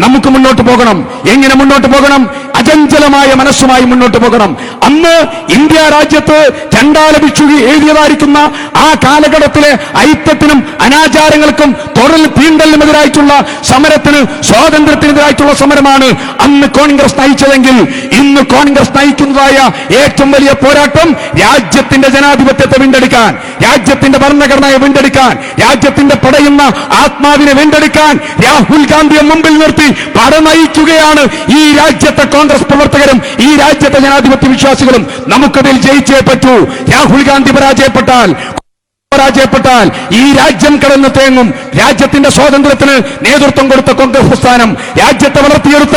നമുക്ക് മുന്നോട്ട് പോകണം. എങ്ങനെ മുന്നോട്ട് പോകണം? അചഞ്ചലമായ മനസ്സുമായി മുന്നോട്ട് പോകണം. അന്ന് ഇന്ത്യ രാജ്യത്ത് ചണ്ടാല ഭിക്ഷു എഴുതിയതായിരിക്കുന്ന ആ കാലഘട്ടത്തിലെ ഐക്യത്തിനും അനാചാരങ്ങൾക്കും തീണ്ടലിനുമെതിരായിട്ടുള്ള സമരത്തിന്, സ്വാതന്ത്ര്യത്തിനെതിരായിട്ടുള്ള സമരമാണ് അന്ന് കോൺഗ്രസ് നയിച്ചതെങ്കിൽ ഇന്ന് കോൺഗ്രസ് നയിക്കുന്നതായ ഏറ്റവും വലിയ പോരാട്ടം രാജ്യത്തിന്റെ ജനാധിപത്യത്തെ വീണ്ടെടുക്കാൻ, രാജ്യത്തിന്റെ ഭരണഘടനയെ വീണ്ടെടുക്കാൻ, രാജ്യത്തിന്റെ പടയുന്ന ആത്മാവിനെ വീണ്ടെടുക്കാൻ രാഹുൽ ഗാന്ധിയെ മുമ്പിൽ നിർത്തി പടനയിക്കുകയാണ് ഈ രാജ്യത്തെ കോൺഗ്രസ് പ്രവർത്തകരും ഈ രാജ്യത്തെ ജനാധിപത്യ വിശ്വാസികളും. നമുക്കതിൽ ജയിച്ചേ പറ്റൂ. രാഹുൽ ഗാന്ധി പരാജയപ്പെട്ടാൽ ഈ രാജ്യം കടന്നു തേങ്ങും. രാജ്യത്തിന്റെ സ്വാതന്ത്ര്യത്തിന് നേതൃത്വം കൊടുത്ത കോൺഗ്രസ് പ്രസ്ഥാനം, രാജ്യത്തെ വളർത്തിയെടുത്ത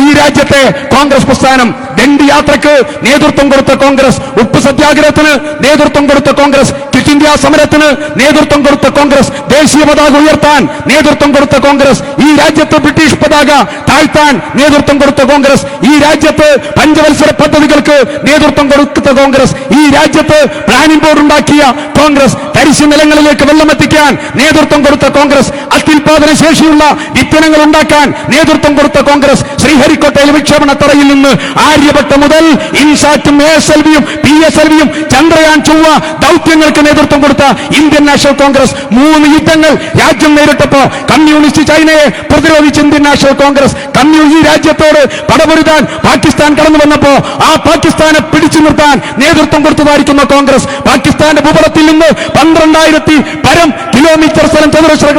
ഈ രാജ്യത്തെ കോൺഗ്രസ് പ്രസ്ഥാനം, ദണ്ഡി യാത്രക്ക് നേതൃത്വം കൊടുത്ത കോൺഗ്രസ്, ഉപ്പ് സത്യാഗ്രഹത്തിന് നേതൃത്വം കൊടുത്ത കോൺഗ്രസ്, ക്വിറ്റ് ഇന്ത്യ സമരത്തിന് നേതൃത്വം കൊടുത്ത കോൺഗ്രസ്, ദേശീയ പതാക ഉയർത്താൻ നേതൃത്വം കൊടുത്ത കോൺഗ്രസ്, ഈ രാജ്യത്ത് ബ്രിട്ടീഷ് പതാക താഴ്ത്താൻ നേതൃത്വം കൊടുത്ത കോൺഗ്രസ്, ഈ രാജ്യത്ത് പഞ്ചവത്സര പദ്ധതികൾക്ക് നേതൃത്വം കൊടുത്ത കോൺഗ്രസ്, ഈ രാജ്യത്ത് പ്ലാനിംഗ് ബോർഡ് ഉണ്ടാക്കിയ കോൺഗ്രസ്, തരിശു നിലങ്ങളിലേക്ക് വെള്ളമെത്തിക്കാൻ നേതൃത്വം കൊടുത്ത കോൺഗ്രസ്, അത്യുൽപാദന ശേഷിയുള്ള വിത്തനങ്ങൾ ഉണ്ടാക്കാൻ നേതൃത്വം കൊടുത്ത കോൺഗ്രസ്, ശ്രീഹരിക്കോട്ടയിൽ വിക്ഷേപണ തറയിൽ നിന്ന് ആര്യഭട്ട മുതൽ ഇൻസാറ്റും ASLV-യും PSLV-യും ചന്ദ്രയാൻ ചൊവ്വ ദൗത്യങ്ങൾക്ക് നേതൃത്വം കൊടുത്ത ഇന്ത്യൻ നാഷണൽ കോൺഗ്രസ്, 3 യുദ്ധങ്ങൾ രാജ്യം നേരിട്ടപ്പോ കമ്മ്യൂണിസ്റ്റ് ചൈനയെ പ്രതിരോധിച്ച ഇന്ത്യൻ നാഷണൽ കോൺഗ്രസ്, ഈ രാജ്യത്തോട് പടപൊരുതാൻ പാകിസ്ഥാൻ കടന്നു വന്നപ്പോ ആ പാകിസ്ഥാനെ പിടിച്ചു നിർത്താൻ നേതൃത്വം കൊടുത്തതായിരിക്കുന്ന കോൺഗ്രസ്, പാകിസ്ഥാന്റെ ഭൂപടത്തിൽ നിന്ന് 12,000 പരം കിലോമീറ്റർ സ്ഥലം, ചതുരശ്ര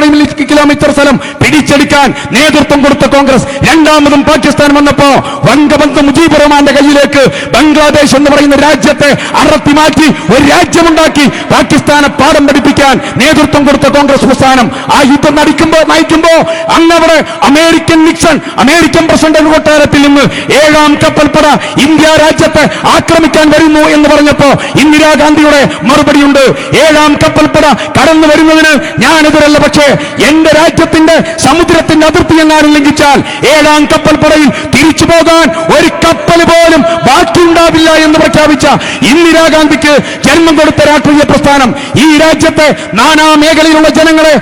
കിലോമീറ്റർ സ്ഥലം പിടിച്ചെടുക്കാൻ നേതൃത്വം കൊടുത്ത കോൺഗ്രസ്, രണ്ടാമതും പാകിസ്ഥാൻ വന്നപ്പോ വംഗബന്ധു മുജീബുർ റഹ്മാന്റെ കയ്യിലേക്ക് ബംഗ്ലാദേശ് എന്ന് പറയുന്ന രാജ്യത്തെ അടർത്തി മാറ്റി ഒരു രാജ്യമുണ്ടാക്കി പാകിസ്ഥാനെ പാഠം പഠിപ്പിക്കാൻ നേതൃത്വം കൊടുത്ത കോൺഗ്രസ് പ്രസ്ഥാനം. ആ യുദ്ധം നയിക്കുമ്പോ അന്നവിടെ അമേരിക്കൻ നിക്സൺ, അമേരിക്കൻ പ്രസിഡന്റ് കൊട്ടാരത്തിൽ നിന്ന് 7ാം കപ്പൽപ്പട ഇന്ത്യ രാജ്യത്തെ ആക്രമിക്കാൻ വരുന്നു എന്ന് പറഞ്ഞപ്പോ ഇന്ദിരാഗാന്ധിയുടെ മറുപടിയുണ്ട്, 7ാം കപ്പൽപ്പട കടന്നു വരുന്നതിന് ഞാനെതിരല്ല, പക്ഷേ എന്റെ രാജ്യത്തിന്റെ സമുദ്രത്തിന്റെ അതിർത്തി എങ്ങാനും ലംഘിച്ചാൽ 7ാം കപ്പൽപ്പടയിൽ തിരിച്ചു പോകാൻ ഒരു കപ്പൽ പോലും ബാക്കിയുണ്ടാവില്ല എന്ന് പ്രഖ്യാപിച്ച ഇന്ദിരാഗാന്ധിക്ക് ജന്മം കൊടുത്ത രാഷ്ട്രീയ പ്രസ്ഥാനം ഈ രാജ്യത്തെ നാനാ മേഖലയിലുള്ള ജനങ്ങളെ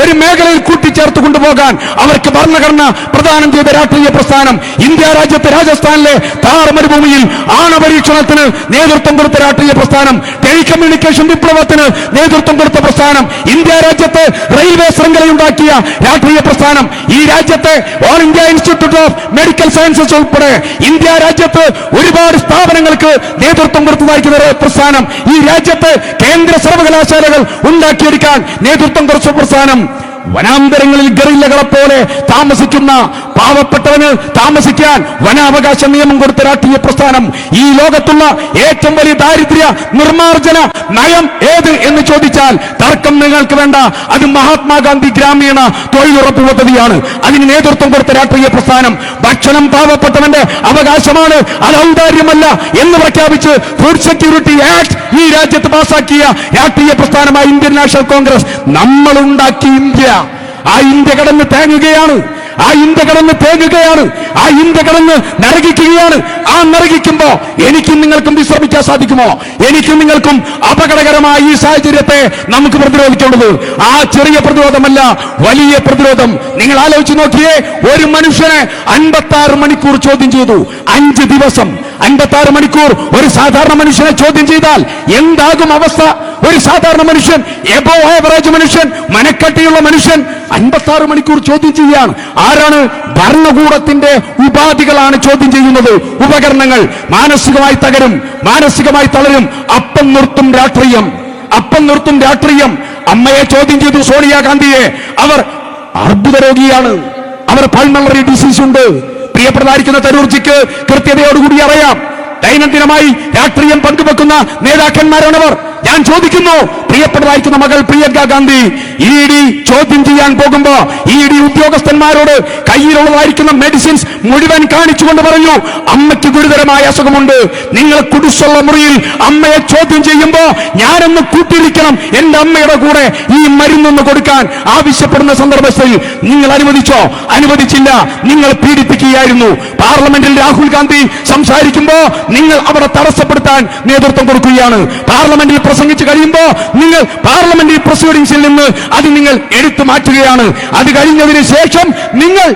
ഒരു മേഖലയിൽ കൂട്ടിച്ചേർത്ത് കൊണ്ടുപോകാൻ അവർക്ക് ഭരണഘടന പ്രദാനം ചെയ്ത രാഷ്ട്രീയ പ്രസ്ഥാനം, ഇന്ത്യ രാജ്യത്തെ രാജസ്ഥാനിലെ താർ മരുഭൂമിയിൽ ആണവപരീക്ഷണത്തിന് നേതൃത്വം കൊടുത്ത രാഷ്ട്രീയ പ്രസ്ഥാനം, ടെലികമ്മ്യൂണിക്കേഷൻ വിപ്ലവത്തിന് നേതൃത്വം കൊടുത്ത പ്രസ്ഥാനം, ഇന്ത്യ രാജ്യത്ത് റെയിൽവേ ശൃംഖലയുണ്ടാക്കിയ രാഷ്ട്രീയ പ്രസ്ഥാനം, ഈ രാജ്യത്തെ all India institute of medical sciences ഉൾപ്പെടെ ഇന്ത്യ രാജ്യത്ത് ഒരുപാട് സ്ഥാപനങ്ങൾക്ക് നേതൃത്വം കൊടുത്തതായിരിക്കുന്ന പ്രസ്ഥാനം, ഈ രാജ്യത്ത് കേന്ദ്ര സർവകലാശാലകൾ ഉണ്ടാക്കിയെടുക്കാൻ നേതൃത്വം കൊടുത്ത പ്രസ്ഥാനം, വനാന്തരങ്ങളിൽ ഗറില്ലകളെ പോലെ താമസിക്കുന്ന പാവപ്പെട്ടവന് താമസിക്കാൻ വനാവകാശ നിയമം കൊടുത്ത രാഷ്ട്രീയ പ്രസ്ഥാനം, ഈ ലോകത്തുള്ള ഏറ്റവും വലിയ ദാരിദ്ര്യ നിർമ്മാർജ്ജന നയം ഏത് എന്ന് ചോദിച്ചാൽ തർക്കം നിങ്ങൾക്ക് വേണ്ട, അത് മഹാത്മാഗാന്ധി ഗ്രാമീണ തൊഴിലുറപ്പ് പദ്ധതിയാണ്. അതിന് നേതൃത്വം കൊടുത്ത രാഷ്ട്രീയ പ്രസ്ഥാനം, ഭക്ഷണം പാവപ്പെട്ടവന്റെ അവകാശമാണ്, അത് ഔദാര്യമല്ല എന്ന് പ്രഖ്യാപിച്ച് ഫുഡ് സെക്യൂരിറ്റി ആക്ട് ഈ രാജ്യത്ത് പാസാക്കിയ രാഷ്ട്രീയ പ്രസ്ഥാനമായ ഇന്ത്യൻ നാഷണൽ കോൺഗ്രസ്. നമ്മളുണ്ടാക്കിയ ഇന്ത്യ, ആ ഇന്ത്യ കടന്ന് തേങ്ങുകയാണ്, ആ ഇന്ത്യ കടന്ന് നരകിക്കുകയാണ്. ആ നരകിക്കുമ്പോ എനിക്കും നിങ്ങൾക്കും വിശ്രമിക്കാൻ സാധിക്കുമോ? എനിക്കും നിങ്ങൾക്കും അപകടകരമായ ഈ സാഹചര്യത്തെ നമുക്ക് പ്രതിരോധിക്കേണ്ടത് ആ ചെറിയ പ്രതിരോധമല്ല, വലിയ പ്രതിരോധം. നിങ്ങൾ ആലോചിച്ച് നോക്കിയേ, ഒരു മനുഷ്യനെ 56 മണിക്കൂർ ചോദ്യം ചെയ്തു, 5 ദിവസം. 56 മണിക്കൂർ ഒരു സാധാരണ മനുഷ്യനെ ചോദ്യം ചെയ്താൽ എന്താകും അവസ്ഥ? ഒരു സാധാരണ മനുഷ്യൻ, എബോ ആവറേജ് മനുഷ്യൻ, മനക്കട്ടിയുള്ള മനുഷ്യൻ 56 മണിക്കൂർ ചോദ്യം ചെയ്യാണ്. ആരാണ്? ഭരണകൂടത്തിന്റെ ഉപാധികളാണ് ചോദ്യം ചെയ്യുന്നത്. ഉപകരണങ്ങൾ മാനസികമായി തകരും, മാനസികമായി തളരും. അപ്പം നിർത്തും രാഷ്ട്രീയം. അമ്മയെ ചോദ്യം ചെയ്തു, സോണിയാഗാന്ധിയെ. അവർ അർബുദ രോഗിയാണ്, അവർ പൾമണറി ഡിസീസ് ഉണ്ട്. പ്രിയപ്പെട്ടതായിരിക്കുന്ന തരൂർജിക്ക് കൃത്യതയോടുകൂടി അറിയാം. ദൈനംദിനമായി രാഷ്ട്രീയം പങ്കുവെക്കുന്ന നേതാക്കന്മാരാണവർ. ഞാൻ ചോദിക്കുന്നു, പ്രിയപ്പെട്ടതായിരിക്കുന്ന മകൾ പ്രിയങ്ക ഗാന്ധി ED ചോദ്യം ചെയ്യാൻ പോകുമ്പോ ED ഉദ്യോഗസ്ഥന്മാരോട് കയ്യിലുള്ളതായിരിക്കുന്ന മെഡിസിൻസ് മുഴുവൻ കാണിച്ചുകൊണ്ട് പറഞ്ഞു, അമ്മയ്ക്ക് ഗുരുതരമായ അസുഖമുണ്ട്, നിങ്ങൾ കുടിശ്ശുള്ള മുറിയിൽ അമ്മയെ ചോദ്യം ചെയ്യുമ്പോ ഞാനൊന്ന് കൂട്ടിയിരിക്കണം എന്റെ അമ്മയുടെ കൂടെ ഈ മരുന്നൊന്ന് കൊടുക്കാൻ ആവശ്യപ്പെടുന്ന സന്ദർഭത്തിൽ നിങ്ങൾ അനുവദിച്ചോ? അനുവദിച്ചില്ല. നിങ്ങൾ പീഡിപ്പിക്കുകയായിരുന്നു. പാർലമെന്റിൽ രാഹുൽ ഗാന്ധി സംസാരിക്കുമ്പോ നിങ്ങൾ അവിടെ തടസ്സപ്പെടുത്താൻ നേതൃത്വം കൊടുക്കുകയാണ്. പാർലമെന്റിൽ പ്രസംഗിച്ചു കഴിയുമ്പോ നിങ്ങൾ പാർലമെന്ററി പ്രൊസീഡിംഗ്സിൽ നിന്ന് അത് നിങ്ങൾ എടുത്തു മാറ്റുകയാണ്. അത് കഴിഞ്ഞതിന് ശേഷം നിങ്ങൾ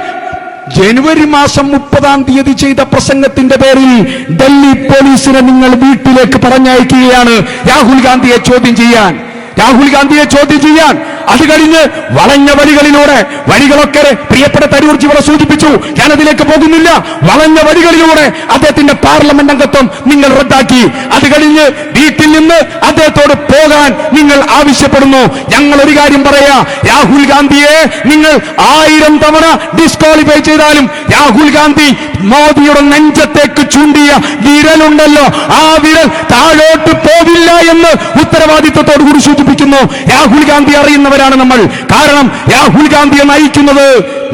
ജനുവരി മാസം 30 ചെയ്ത പ്രസംഗത്തിന്റെ പേരിൽ ഡൽഹി പോലീസിനെ നിങ്ങൾ വീട്ടിലേക്ക് പറഞ്ഞയക്കുകയാണ് രാഹുൽ ഗാന്ധിയെ ചോദ്യം ചെയ്യാൻ. അത് കഴിഞ്ഞ് വളഞ്ഞ വഴികളൊക്കെ പ്രിയപ്പെട്ട തരൂർജി ഇവിടെ സൂചിപ്പിച്ചു, ഞാനതിലേക്ക് പോകുന്നില്ല. വളഞ്ഞ വഴികളിലൂടെ അദ്ദേഹത്തിന്റെ പാർലമെന്റ് അംഗത്വം നിങ്ങൾ റദ്ദാക്കി. അത് കഴിഞ്ഞ് വീട്ടിൽ നിന്ന് അദ്ദേഹത്തോട് പോകാൻ നിങ്ങൾ ആവശ്യപ്പെടുന്നു. ഞങ്ങൾ ഒരു കാര്യം പറയാ, രാഹുൽ ഗാന്ധിയെ നിങ്ങൾ 1000 തവണ ഡിസ്ക്വാളിഫൈ ചെയ്താലും രാഹുൽ ഗാന്ധി മോദിയുടെ നെഞ്ചത്തേക്ക് ചൂണ്ടിയ വിരലുണ്ടല്ലോ, ആ വിരൽ താഴോട്ട് പോവില്ല എന്ന് ഉത്തരവാദിത്വത്തോടു കൂടി സൂചിപ്പിക്കുന്നു. രാഹുൽ ഗാന്ധി അറിയുന്നവരാണ് നമ്മൾ. കാരണം രാഹുൽ ഗാന്ധിയെ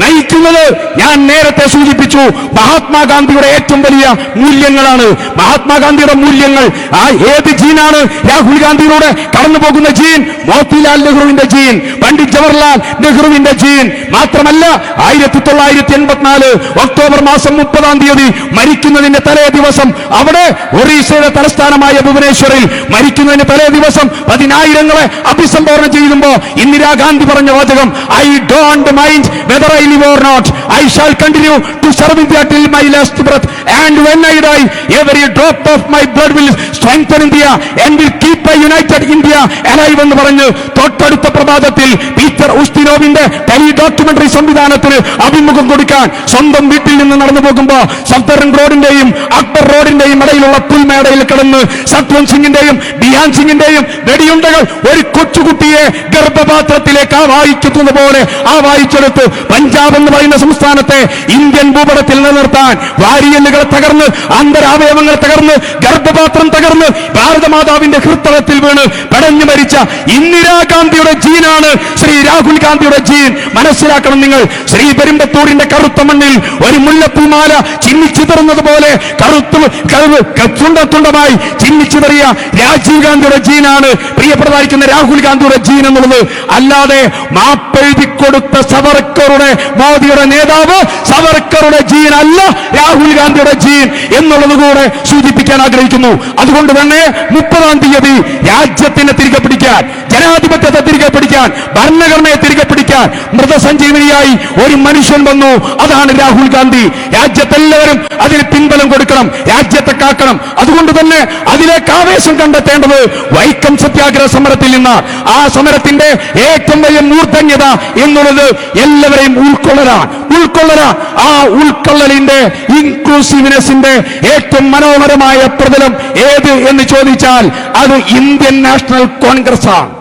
നയിക്കുന്നത് ഞാൻ നേരത്തെ സൂചിപ്പിച്ചു, മഹാത്മാഗാന്ധിയുടെ ഏറ്റവും വലിയ മൂല്യങ്ങളാണ്. മഹാത്മാഗാന്ധിയുടെ മൂല്യങ്ങൾ, ആ ഏത് ജീനാണ് രാഹുൽ ഗാന്ധിയിലൂടെ കടന്നു പോകുന്ന ജീൻ? മോത്തിലാൽ നെഹ്റുവിന്റെ ജീൻ, പണ്ഡിറ്റ് ജവഹർലാൽ നെഹ്റുവിന്റെ ജീൻ. മാത്രമല്ല 1984 ഒക്ടോബർ മാസം 30 മരിക്കുന്നതിന്റെ തലേ ദിവസം അവിടെ ഒറീസയുടെ തലസ്ഥാനമായ ഭുവനേശ്വറിൽ മരിക്കുന്നതിന്റെ തലേ ദിവസം 10,000-ങ്ങളെ അഭിസംബോധന ചെയ്യുമ്പോൾ ഇന്ദിരാഗാന്ധി പറഞ്ഞ വാചകം, I don't mind whether I live or not, I shall continue to serve India till my last breath, and when I die every drop of my blood will strengthen India and will keep a united India alive എന്ന് പറഞ്ഞ് തൊട്ടടുത്ത പ്രഭാതത്തിൽ Peter ഉസ്തിനോവിന്റെ tele documentary സംവിധാനത്തിന് അഭിമുഖം കൊടുക്കാൻ സ്വന്തം വീട്ടിൽ നിന്ന് നടന്നു പോകുമ്പോൾ സഫ്ദർജംഗ് റോഡിന്റെയും അക്ബർ റോഡിന്റെയും ഇടയിലുള്ള പുൽമേടയിൽ കിടന്ന് സത്വന്ത് സിംഗിന്റെയും ബിയാൻ സിംഗിന്റെയും വെടിയുണ്ടകൾ ഒരു കൊച്ചുകുട്ടിയെ ഗർഭപാത്രത്തിലേക്ക് ആവാഹിക്കുന്നത് പോലെ ആവാഹിച്ചെടുത്ത് പഞ്ചാബ് എന്ന് പറയുന്ന സംസ്ഥാനത്തെ ഇന്ത്യൻ ഭൂപടത്തിൽ നിലനിർത്താൻ വാരിയല്ലുകൾ തകർന്ന്, അന്തരാവയവങ്ങൾ തകർന്ന്, ഗർഭപാത്രം തകർന്ന് ഭാരതമാതാവിന്റെ ഹൃദയത്തിൽ വീണ് പടഞ്ഞു മരിച്ച ഇന്ദിരാഗാന്ധിയുടെ ജീനാണ് ശ്രീ രാഹുൽ ഗാന്ധിയുടെ ജീൻ. മനസ്സിലാക്കണം നിങ്ങൾ. ശ്രീപെരുമ്പത്തൂരിന്റെ കറുത്ത മണ്ണിൽ ഒരു മുല്ലപ്പൂമാല ചിന്നിച്ചിതറുന്നത് പോലെ തുണ്ടത്തുണ്ടമായി ചിന്നിച്ചിതറിയ രാജീവ് ഗാന്ധിയുടെ ജീനാണ് പ്രിയപ്പെട്ടതായിരിക്കുന്ന രാഹുൽ ഗാന്ധിയുടെ ജീൻ എന്നുള്ളത്. അല്ലാതെ മാപ്പെഴുതി കൊടുത്ത സവർക്കറുടെ, മോദിയുടെ നേതാവ് സവർക്കറുടെ ജീൻ അല്ല രാഹുൽ ഗാന്ധിയുടെ ജീൻ എന്നുള്ളത് കൂടെ സൂചിപ്പിക്കാൻ ആഗ്രഹിക്കുന്നു. അതുകൊണ്ട് തന്നെ 30 രാജ്യത്തിനെ തിരികെ പിടിക്കാൻ, ജനാധിപത്യത്തെ തിരികെ പിടിക്കാൻ, ഭരണഘടനയെ തിരികെ പിടിക്കാൻ മൃതസഞ്ജീവനിയായി ഒരു മനുഷ്യൻ വന്നു. അതാണ് രാഹുൽ ഗാന്ധി. രാജ്യത്തെല്ലാവരും അതിന് പിൻബലം കൊടുക്കണം, രാജ്യത്തെ കാക്കണം. അതുകൊണ്ട് തന്നെ അതിലേക്ക് ആവേശം കണ്ടെത്തേണ്ടത് വൈക്കം സത്യാഗ്രഹ സമരത്തിൽ നിന്ന്. ആ സമരത്തിന്റെ ഏറ്റവും വലിയ മൂർധന്യത എന്നുള്ളത് എല്ലാവരെയും ഉൾക്കൊള്ളലാണ്. ആ ഉൾക്കൊള്ളലിന്റെ ഇൻക്ലൂസീവ്നെസിന്റെ ഏറ്റവും മനോഹരമായ പ്രതലം ഏത് എന്ന് ചോദിച്ചാൽ അത് ഇന്ത്യൻ നാഷണൽ കോൺഗ്രസ് ആണ്.